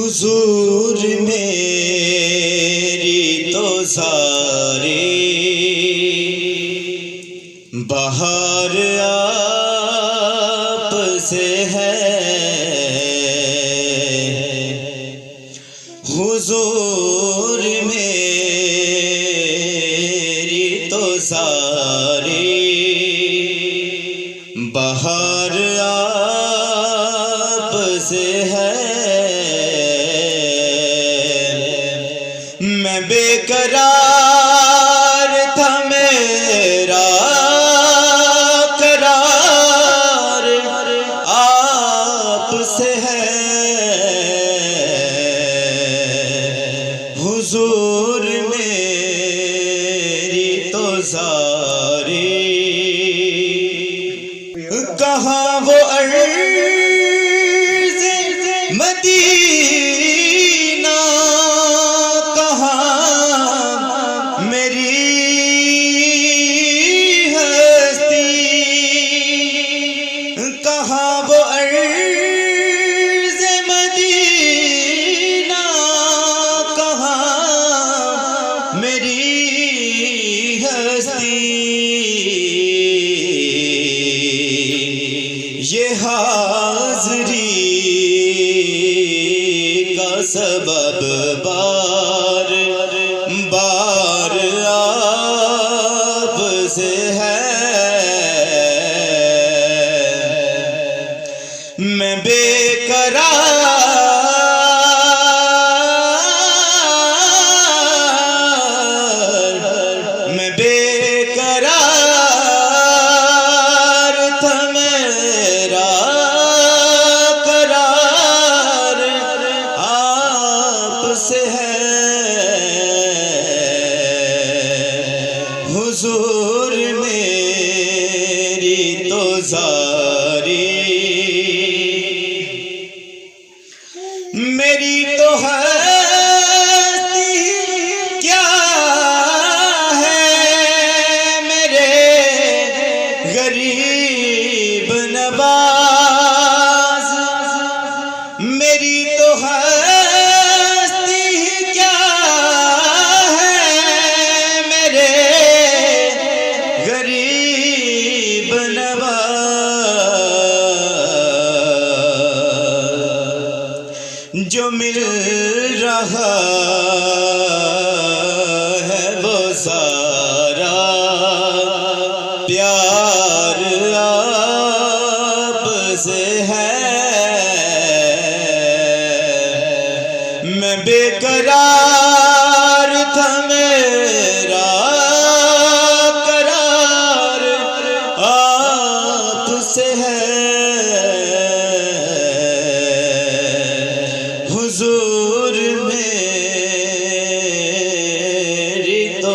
حضور میری تو ساری بہار آپ سے ہے، حضور میری تو ساری بہار آپ سے ہے۔ میں بے قرار تھا، میرا قرار آپ سے ہے، حضور میری تو ساری کہاں وہ عرض مدینہ، کہاں میری ہستی، کہاں وہ عرض مدینہ، کہاں میری ہستی۔ یہ حاضری کا سبب بار بار آپ سے ہے، میں بے قرار، میں بے قرار تھا، میرا قرار آپ سے ہے، حضور میری تو ساری میری تو ہستی کیا ہے، میرے غریب نواز، میری تو ہستی کیا ہے، میرے غریب نواز۔ جو مل رہا ہے وہ سارا پیار آپ سے ہے، میں بے قرار تھا، میرا قرار آپ سے ہے، حضور میری تو